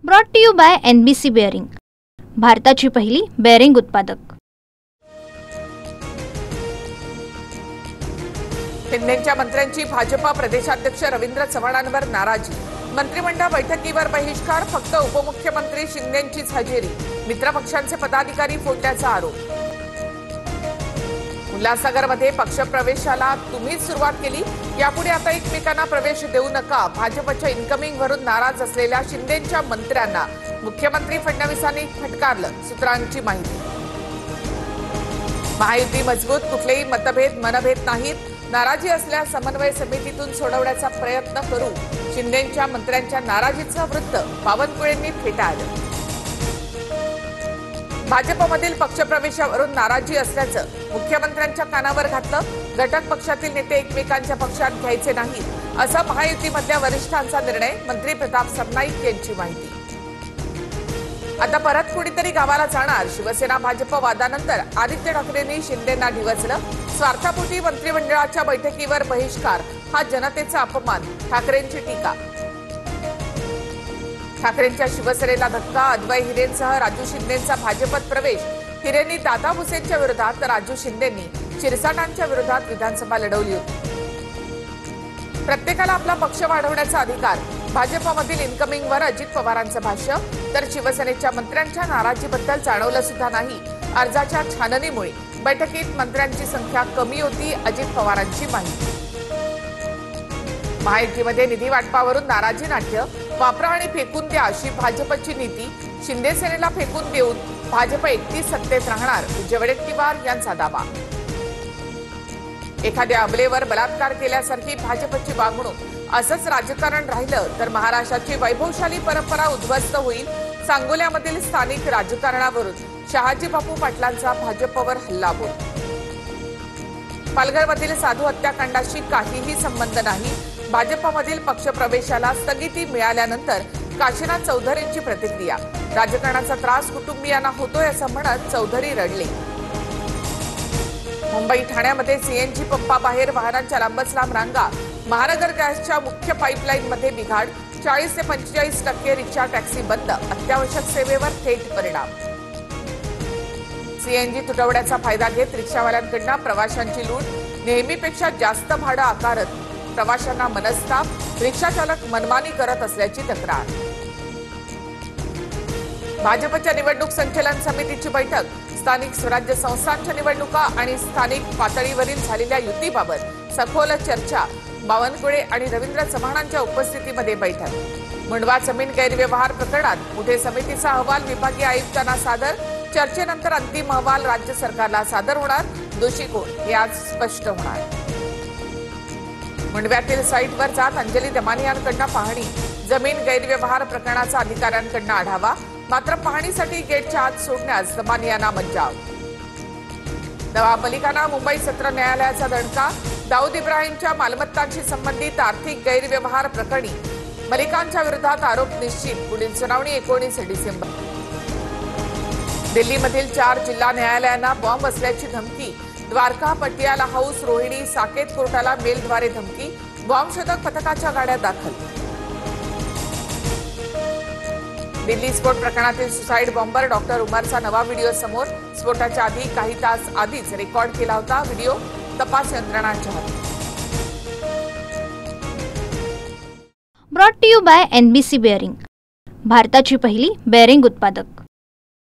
Brought to you by NBC bearing, भारताची पहिली bearing उत्पादक। शिंदेच्या मंत्र्यांची भाजपा प्रदेशाध्यक्ष रवींद्र चव्हाणांवर नाराजी। मंत्रिमंडळ बैठकीवर बहिष्कार, फक्त उपमुख्यमंत्री शिंदेंचीच हजेरी। मित्रपक्षांचे पदाधिकारी फोडल्याचा आरोप। उल्हासनगरमध्ये पक्षप्रवेशाला तुम्हीच सुरुवात केली, यापुढे आता एकमेकांना प्रवेश देऊ नका। भाजपच्या इन्कमिंगवरून नाराज असलेल्या शिंदेच्या मंत्र्यांना मुख्यमंत्री फडणवीसांनी फटकारलं, सूत्रांची माहिती। महायुती मजबूत, कुठलेही मनभेद नाहीत। नाराजी असल्यास समन्वय समितीतून सोडवण्याचा प्रयत्न करू। शिंदेच्या मंत्र्यांच्या नाराजीचं वृत्त बावनकुळेंनी फेटाळलं। भाजपमधील पक्षप्रवेशावरून नाराजी असल्याचं मुख्यमंत्र्यांच्या कानावर घातलं। घटक पक्षातील नेते एकमेकांच्या पक्षात घ्यायचे नाही, असा महायुतीमधल्या वरिष्ठांचा निर्णय। मंत्री प्रताप सरनाईक यांची माहिती। आता परत कुणीतरी गावाला जाणार। शिवसेना भाजप वादानंतर आदित्य ठाकरेंनी शिंदेंना डिवचलं। स्वार्थापोटी मंत्रिमंडळाच्या बैठकीवर बहिष्कार, हा जनतेचा अपमान, ठाकरेंची टीका। ठाकरेंच्या शिवसेनेला धक्का, अद्वै हिरेंसह राजू शिंदेंचा भाजपत प्रवेश। हिरेंनी दादा भुसेंच्या विरोधात तर राजू शिंदेंनी शिरसाटांच्या विरोधात विधानसभा लढवली होती। प्रत्येकाला आपला पक्ष वाढवण्याचा अधिकार। भाजपमधील इन्कमिंगवर अजित पवारांचं भाष्य, तर शिवसेनेच्या मंत्र्यांच्या नाराजीबद्दल जाणवलं सुद्धा नाही। अर्जाच्या छाननीमुळे बैठकीत मंत्र्यांची संख्या कमी होती, अजित पवारांची माहिती। महायुतीमध्ये निधी वाटपावरून नाराजी नाट्य, वापरा आणि फेकून द्या अशी भाजपची नीती। शिंदे सेनेला फेकून देऊन भाजप एकटीच सत्तेत राहणार, विजय वडेट्टीवार यांचा दावा। एखाद्या अबलेवर बलात्कार केल्यासारखी भाजपची वागणूक, असंच राजकारण राहिलं तर महाराष्ट्राची वैभवशाली परंपरा उद्ध्वस्त होईल। सांगोल्यामधील स्थानिक राजकारणावरून शहाजी बापू पाटलांचा भाजपवर हल्लाबोल। पालघरमधील साधू हत्याकांडाशी काहीही संबंध नाही। भाजपमधील पक्षप्रवेशाला स्थगिती मिळाल्यानंतर काशीनाथ चौधरींची प्रतिक्रिया, राजकारणाचा त्रास कुटुंबियांना होतोय असं म्हणत चौधरी रडले। मुंबई ठाण्यामध्ये CNG पंपाबाहेर वाहनांच्या लांबच लांब रांगा। महानगर गॅसच्या मुख्य पाईपलाईनमध्ये बिघाड, 40 ते 45% रिक्षा टॅक्सी बंद, अत्यावश्यक सेवेवर थेट परिणाम। CNG तुटवड्याचा फायदा घेत रिक्षावाल्यांकडून प्रवाशांची लूट, नेहमीपेक्षा जास्त भाडं आकारत प्रवाशांना मनस्ताप, रिक्षा चालक मनमानी करत असल्याची तक्रार। भाजपच्या निवडणूक संचलन समितीची बैठक, स्थानिक स्वराज्य संस्थांच्या निवडणुका आणि स्थानिक पातळीवरील झालेल्या युतीबाबत सखोल चर्चा। बावनकुळे आणि रवींद्र चव्हाणांच्या उपस्थितीमध्ये बैठक। मुंडवा जमीन गैरव्यवहार प्रकरणात पुढे समितीचा अहवाल विभागीय आयुक्तांना सादर। चर्चेनंतर अंतिम अहवाल राज्य सरकारला सादर होणार। दोषी कोण हे आज स्पष्ट होणार। मुंडव्यातील साईटवर जात अंजली दमानियांकडून पाहणी, जमीन गैरव्यवहार प्रकरणाचा अधिकाऱ्यांकडून आढावा, मात्र पाहणीसाठी गेटच्या आत सोडण्यास दमानियांना मज्जाव। नवाब मलिकांना मुंबई सत्र न्यायालयाचा दणका, दाऊद इब्राहिमच्या मालमत्तांशी संबंधित आर्थिक गैरव्यवहार प्रकरणी मलिकांच्या विरोधात आरोप निश्चित, पुढील सुनावणी 19 डिसेंबर। दिल्लीमधील 4 जिल्हा न्यायालयांना बॉम्ब असल्याची धमकी, द्वारका, पटियाला हाऊस, रोहिणी, साकेत कोर्टाला मेलद्वारे धमकी, बॉम्बशोधक पथकाच्या गाड्या दाखल। दिल्ली स्फोट प्रकरणातील सुसाईड बॉम्बर डॉक्टर उमरचा नवा व्हिडिओ समोर। स्फोटाच्या आधी काही तास आधीच रेकॉर्ड केला होता व्हिडिओ, तपास यंत्रणांच्या हाती। Brought to you by NBC bearing, भारताची पहिली बेअरिंग उत्पादक।